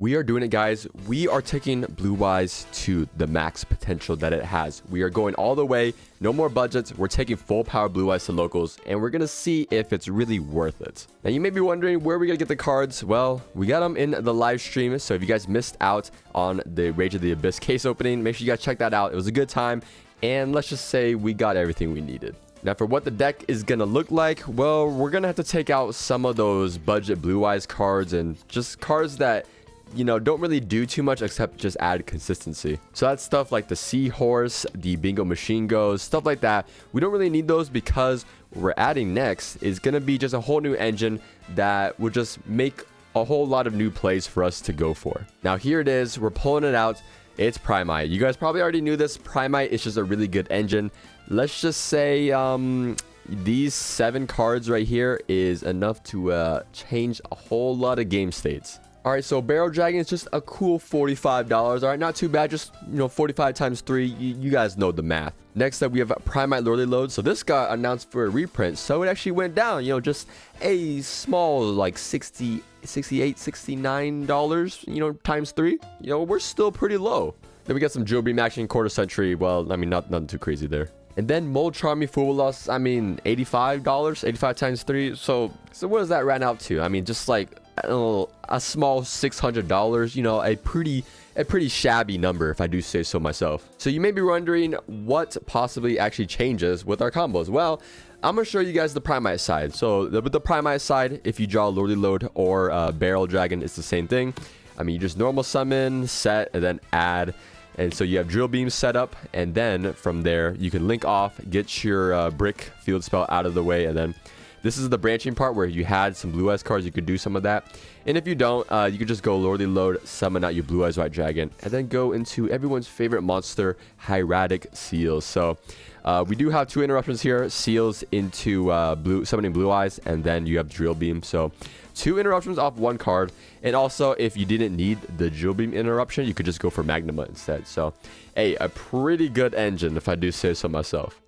We are doing it, guys. We are taking Blue-Eyes to the max potential that it has. We are going all the way, no more budgets. We're taking full power Blue-Eyes to locals, and we're gonna see if it's really worth it. Now, you may be wondering where we're gonna get the cards. Well, we got them in the live stream, so if you guys missed out on the Rage of the Abyss case opening, make sure you guys check that out. It was a good time, and let's just say we got everything we needed. Now, for what the deck is going to look like, well, we're going to have to take out some of those budget Blue-Eyes cards and just cards that, you know, don't really do too much except just add consistency. So that's stuff like the Seahorse, the Bingo Machine Goes, stuff like that. We don't really need those because what we're adding next is going to be just a whole new engine that will just make a whole lot of new plays for us to go for. Now, here it is. We're pulling it out. It's Primite. You guys probably already knew this. Primite is just a really good engine. Let's just say these 7 cards right here is enough to change a whole lot of game states. All right, so Barrel Dragon is just a cool $45. All right, not too bad. Just, you know, 45 times 3. You guys know the math. Next up, we have Primite Lordy Load. So this got announced for a reprint, so it actually went down. You know, just a small like $68, $69. You know, times 3. You know, we're still pretty low. Then we got some Drill Beam action, quarter century. Well, I mean, nothing too crazy there. And then Mold Charmy Fool Loss, I mean, $85, 85 times 3. So what does that run out to? I mean, just like a small $600, you know, a pretty shabby number if I do say so myself. So you may be wondering what possibly actually changes with our combos. Well, I'm gonna show you guys the Primite side. So with the Primite side, if you draw Lordy Load or Barrel Dragon, it's the same thing. I mean, you just normal summon, set, and then add. And so you have Drill Beam set up, and then from there you can link off, get your brick field spell out of the way, and then this is the branching part where you had some Blue-Eyes cards, you could do some of that. And if you don't, you could just go Lordy Load, summon out your Blue-Eyes White Dragon, and then go into everyone's favorite monster, Hieratic Seals. So we do have 2 interruptions here, Seals into summoning Blue-Eyes, and then you have Drill Beam. So 2 interruptions off 1 card. And also, if you didn't need the Drill Beam interruption, you could just go for Magnuma instead. So, hey, a pretty good engine, if I do say so myself.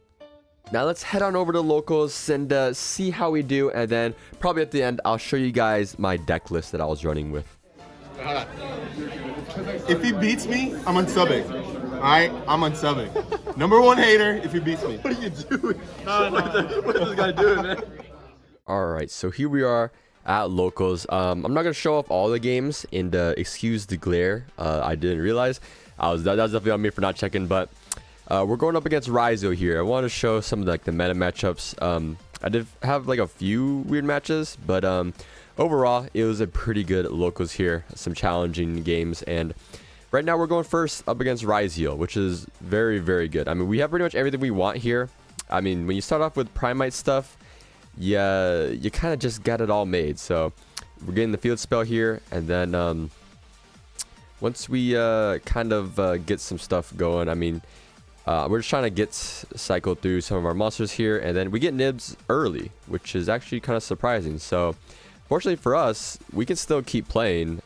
Now, let's head on over to locals and see how we do. And then, probably at the end, I'll show you guys my deck list that I was running with. If he beats me, I'm unsubbing. Alright? I'm unsubbing. #1 hater if he beats me. What are you doing? What is this guy doing, man? Alright, so here we are at locals. I'm not gonna show off all the games, and excuse the glare. I didn't realize. That was definitely on me for not checking, but we're going up against Risal here. I want to show some of the meta matchups. I did have like a few weird matches, but overall it was a pretty good locals here. Some challenging games, and right now we're going first up against Risal, which is very, very good. I mean, we have pretty much everything we want here. I mean, when you start off with Primite stuff, yeah, you kind of just got it all made. So we're getting the field spell here, and then once we kind of get some stuff going, I mean, we're just trying to get cycle through some of our monsters here, and then we get nibs early, which is actually kind of surprising. So fortunately for us, we can still keep playing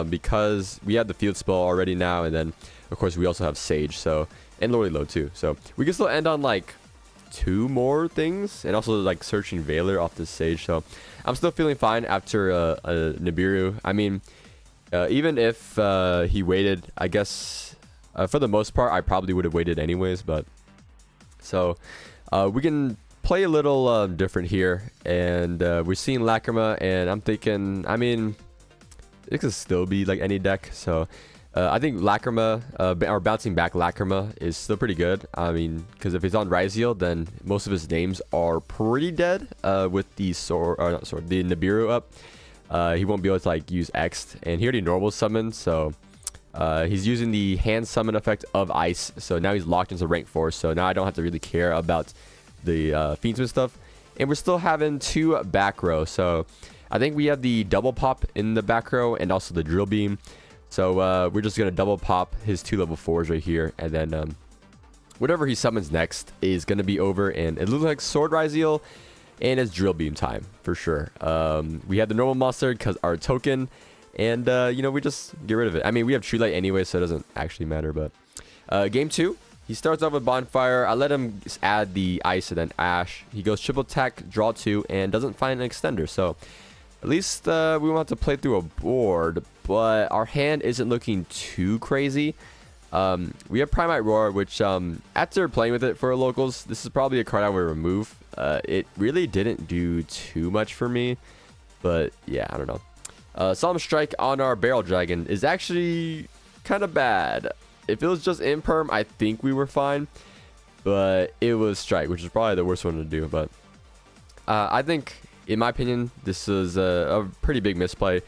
because we have the field spell already now, and then of course we also have Sage, so, and Lordy Load too. So we can still end on like 2 more things, and also like searching Veiler off the Sage. So I'm still feeling fine after Nibiru. I mean, even if he waited, I guess for the most part I probably would have waited anyways, but so we can play a little different here, and we're seeing Lacrima, and I'm thinking, I mean, it could still be like any deck. So I think Lacrima, or bouncing back Lacrima, is still pretty good. I mean, because if he's on Risal, then most of his names are pretty dead. With the the Nibiru up, he won't be able to like use X, and he already normal summoned, so he's using the hand summon effect of Ice. So now he's locked into rank 4. So now I don't have to really care about the Fiendsman stuff, and we're still having 2 back row. So I think we have the double pop in the back row and also the Drill Beam. So we're just going to double pop his 2 level 4s right here, and then whatever he summons next is going to be over, and it looks like Sword Risal, and it's Drill Beam time for sure. We have the normal monster because our token, and you know, we just get rid of it. I mean, we have Tree Light anyway, so it doesn't actually matter. But game 2, he starts off with Bonfire. I let him add the Ice and then Ash. He goes triple attack, draw 2, and doesn't find an extender. So at least we won't have to play through a board. but our hand isn't looking too crazy. We have Primite Roar, which after playing with it for locals, this is probably a card I would remove. It really didn't do too much for me, but yeah, I don't know. Solemn Strike on our Barrel Dragon is actually kind of bad. If it was just Imperm, I think we were fine, but it was Strike, which is probably the worst one to do. But I think, in my opinion, this is a pretty big misplay.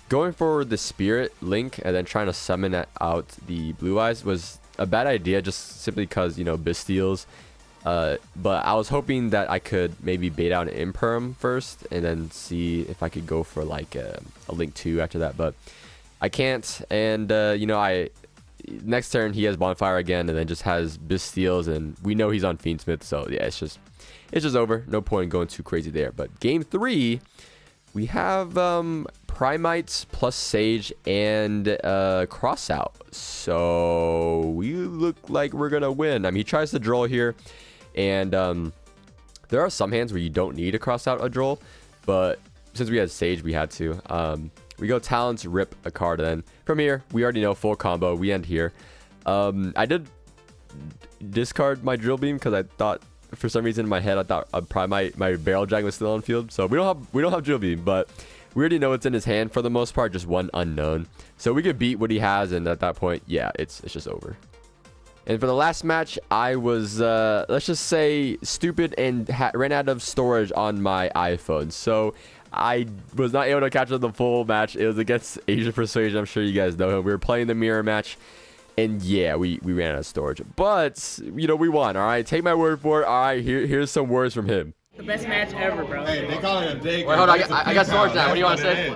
Going for the Spirit Link and then trying to summon out the Blue-Eyes was a bad idea, just simply because, you know, Bestials. But I was hoping that I could maybe bait out an Imperm first and then see if I could go for like a Link 2 after that. But I can't. And, you know, next turn he has Bonfire again and then just has Bestials. And we know he's on Fiendsmith. So, yeah, it's just over. No point in going too crazy there. But game 3, we have Primite plus Sage and Crossout. So we look like we're going to win. I mean, he tries to Droll here. And there are some hands where you don't need to Crossout a Droll. But since we had Sage, we had to. We go Talents, rip a card. And then from here, we already know full combo. We end here. I did discard my Drill Beam because I thought, for some reason in my head, I thought my Barrel Dragon was still on field. So we don't have Drill Beam, but we already know what's in his hand for the most part, just one unknown. So we could beat what he has, and at that point, yeah, it's just over. And for the last match, I was, let's just say, stupid and ran out of storage on my iPhone. So I was not able to capture the full match. It was against Asian Persuasion. I'm sure you guys know him. We were playing the mirror match. And yeah, we ran out of storage. But, you know, we won, all right? Take my word for it. All right, here's some words from him. The best match ever, bro. Hey, they call it a dig. Wait, hold on. I got storage now. What do you want to say?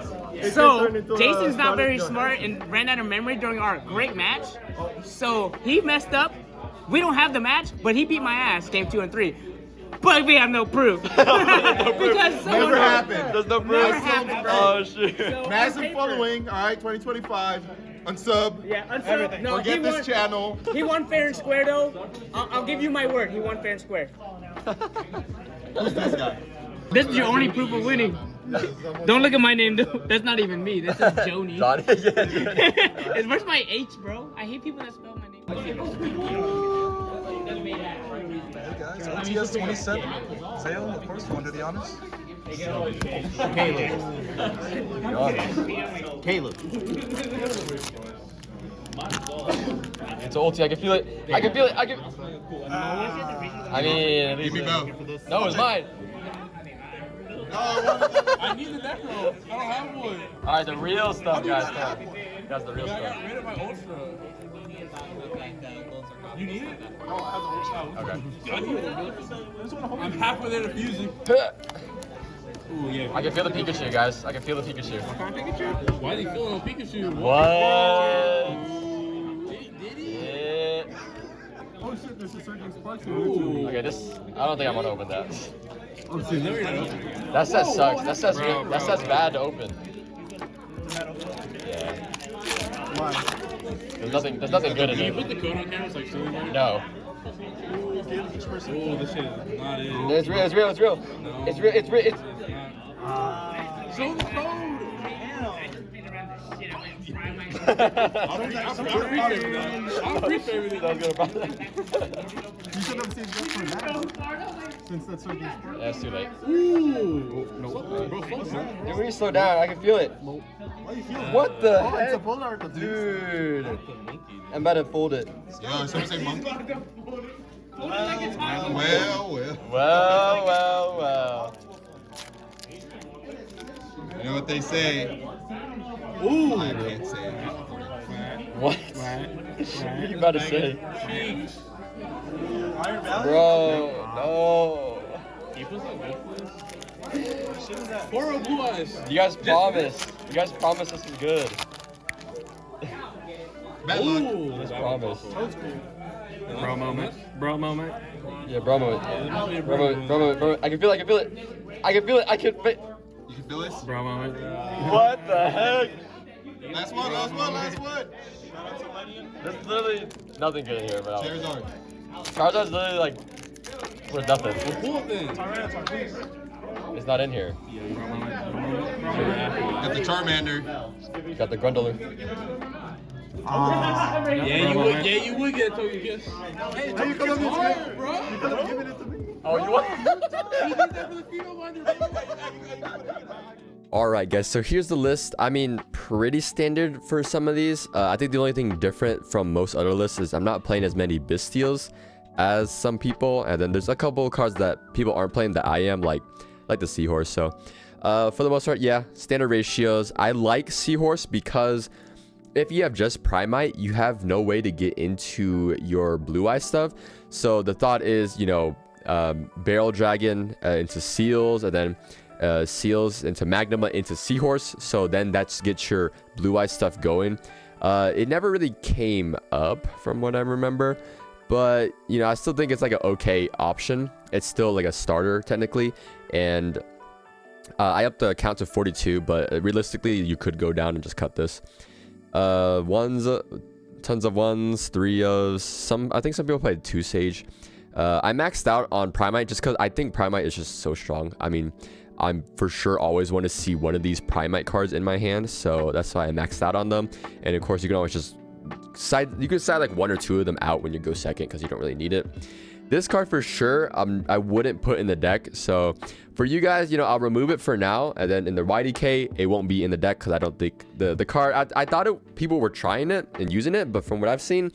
So, Jason's not very smart and ran out of memory during our great match. So, he messed up. We don't have the match, but he beat my ass game 2 and 3. But we have no proof. Because Never happened. There's no proof. Never happened, bro. Oh, shit. So, Massive following. All right, 2025. Unsub. Yeah, unsub. No, Forget this channel. He won fair and square, though. I'll give you my word. He won fair and square. Who's this guy? This is your only proof of winning. Don't look at my name, though. That's not even me. This is Joni. Where's my H, bro? I hate people that spell my name. Hey guys, OTS 27. Xeyo, of course, you want to do the honors? Caleb. It's ulti. I can feel it. I can feel it. I mean, Give me both. no, it's mine. I need the Necro. I don't have one. All right, the real stuff, guys. That's the real I got stuff. rid of my Ultra. You need it? Oh, I have the Ultra. Okay. I need it. I'm halfway there to fusing. Ooh, yeah. I can feel the Pikachu, guys. I can feel the Pikachu. Why is he feeling on Pikachu? What? Did he? Yeah. Oh shit, there's a certain spark. Okay, this. I don't think I'm gonna open that. Oh, see, there we go. That set sucks. That set's bad to open. Yeah. There's nothing good in Can you it. put the code on camera like so? No. Oh, this shit is not it. It's real. It's real. It's real. It's real. It's real. It's. Show the code. I'll pre-favorite it. You should have saved that for that. Since that's something important. That's too late. Ooh. Bro, focus. Dude, when you slow down, I can feel it. Why you feel What the Oh, it's a heck? polar dude. Dude. I'm about to fold it. Yo, someone say monkey? Well. Well. You know what they say? Ooh. I can't say it. What? What are you about to say? Bro, no. Four Blue-Eyes. You guys promised. You guys promised this was good. Bad luck. Ooh. Just promised. Bro moment. Bro moment. Yeah, bro moment. Bro moment. I can feel it. I can feel it. You can feel this? Bro moment. What the heck? Last one. There's literally nothing good here, bro. Charizard. Charizard's literally like, for nothing. Pull it then. It's not in here. Got the Charmander. You got the Grundler. Yeah, you would get a token kiss. Hey, Hey, you could have hard, bro. given it to me. Oh, you want? He did that for the female binder. All right, guys. So here's the list. I mean, pretty standard for some of these. I think the only thing different from most other lists is I'm not playing as many Bystials as some people, and then there's a couple of cards that people aren't playing that I am, like the Seahorse. So for the most part, yeah, standard ratios. I like Seahorse because if you have just Primite, you have no way to get into your Blue-Eye stuff. So the thought is, you know, Barrel Dragon into Seals, and then Seals into Magnuma into Seahorse. So then that gets your Blue-Eye stuff going. It never really came up from what I remember, but you know, I still think it's like an okay option. It's still like a starter technically, and I upped the count to 42, but realistically you could go down and just cut this. Ones, tons of ones, 3 of some. I think some people played 2 Sage. I maxed out on Primite just because I think Primite is just so strong. I mean, I'm for sure always want to see one of these Primite cards in my hand, so that's why I maxed out on them. And of course, you can always just side like 1 or 2 of them out when you go second because you don't really need it. This card for sure, I wouldn't put in the deck. So for you guys, you know, I'll remove it for now, and then in the YDK, it won't be in the deck because I don't think the card. I thought people were trying it and using it, but from what I've seen,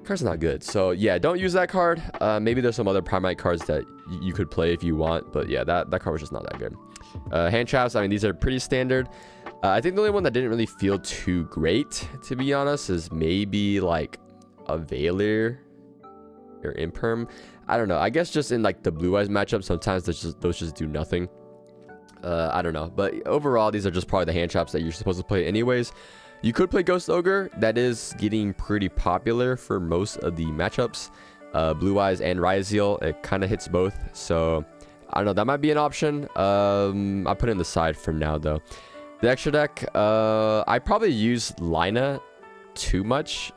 card's not good. So yeah, don't use that card. Maybe there's some other Primite cards that you could play if you want, but yeah, that card was just not that good. Hand traps, I mean, these are pretty standard. I think the only one that didn't really feel too great, to be honest, is maybe like a Veiler or Imperm. I don't know. I guess just in like the Blue-Eyes matchup, sometimes those just do nothing. I don't know. But overall, these are just probably the hand traps that you're supposed to play anyways. You could play Ghost Ogre. That is getting pretty popular for most of the matchups. Blue-Eyes and Risal, it kind of hits both. So I don't know. That might be an option. I put it in the side for now though. The extra deck, I probably use Lina too much.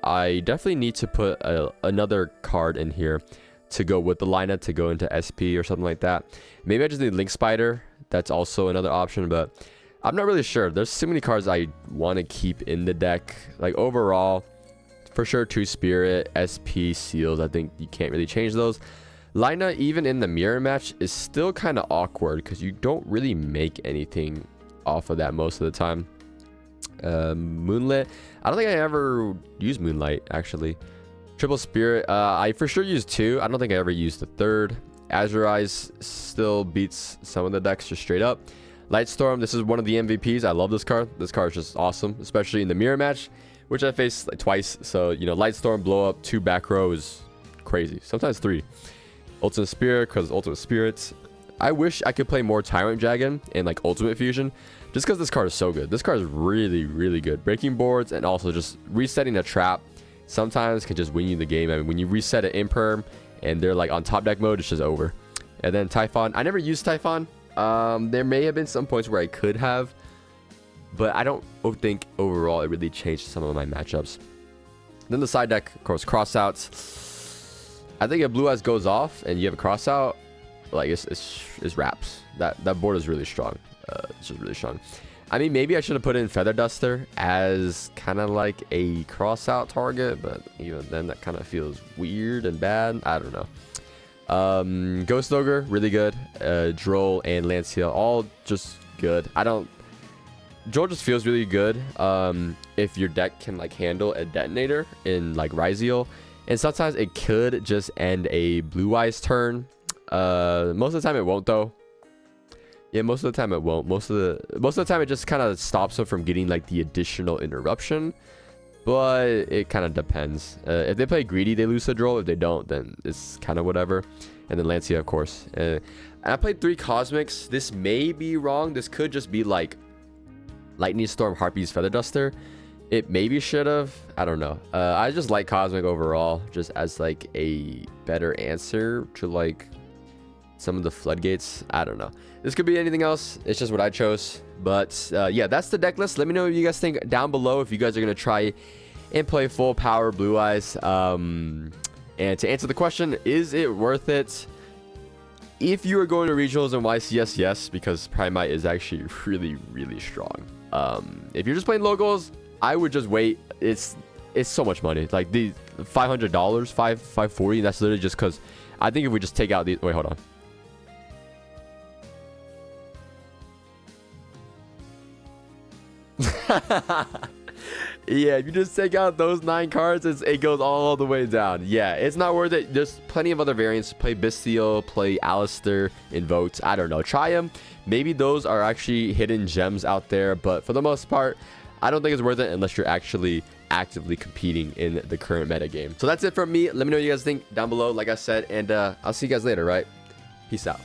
I definitely need to put another card in here to go with the Lina to go into SP or something like that. Maybe I just need Link Spider. That's also another option, but I'm not really sure. There's too many cards I want to keep in the deck. Like overall, for sure, 2 Spirit, SP, Seals. I think you can't really change those. Lina, even in the mirror match, is still kind of awkward because you don't really make anything off of that most of the time. Moonlit, I don't think I ever used Moonlight actually. Triple Spirit, I for sure used 2. I don't think I ever used the 3rd. Azure Eyes still beats some of the decks just straight up. Lightstorm, this is one of the MVPs. I love this card. This card is just awesome, especially in the mirror match, which I faced like twice. So you know, Lightstorm blow up 2 back row is crazy, sometimes 3. Ultimate Spirit, because Ultimate Spirits. I wish I could play more Tyrant Dragon and like Ultimate Fusion, just because this card is so good. This card is really, really good. Breaking boards and also just resetting a trap sometimes can just win you the game. I mean, when you reset an Imperm and they're like on top deck mode, it's just over. And then Typhon. I never used Typhon. There may have been some points where I could have, but I don't think overall it really changed some of my matchups. Then the side deck, of course, crossouts. I think if Blue-Eyes goes off and you have a crossout, like it's wraps. That board is really strong. It's just really strong. I mean, maybe I should have put in Feather Duster as kind of like a crossout target, but even then that kind of feels weird and bad. I don't know. Ghost Ogre, really good. Droll and Lancia, all just good. Droll just feels really good if your deck can like handle a detonator in like Risal, and sometimes it could just end a Blue-Eyes turn. Most of the time it won't though. Yeah, most of the time it won't. Most of the time it just kind of stops them from getting like the additional interruption. But it kind of depends. If they play greedy, they lose the Droll. If they don't, then it's kind of whatever. And then Lancia, of course. And I played 3 Cosmics. This may be wrong. This could just be like Lightning Storm, Harpy's Feather Duster. It maybe should have. I don't know. I just like Cosmic overall, just as like a better answer to like some of the floodgates. I don't know. This could be anything else. It's just what I chose. But yeah, that's the deck list. Let me know what you guys think down below if you guys are going to try and play full power Blue-Eyes. And to answer the question, is it worth it? If you are going to regionals and YCS, yes, because Primite is actually really, really strong. If you're just playing locals, I would just wait. It's so much money. Like the $500, $540. That's literally just because I think if we just take out the wait, hold on. Yeah, if you just take out those 9 cards, it goes all the way down. Yeah, it's not worth it. There's plenty of other variants. Play Bistio, play Alistair, Invoked. I don't know. Try them. Maybe those are actually hidden gems out there. But for the most part, I don't think it's worth it unless you're actually actively competing in the current meta game. So that's it from me. Let me know what you guys think down below, like I said. And I'll see you guys later, right? Peace out.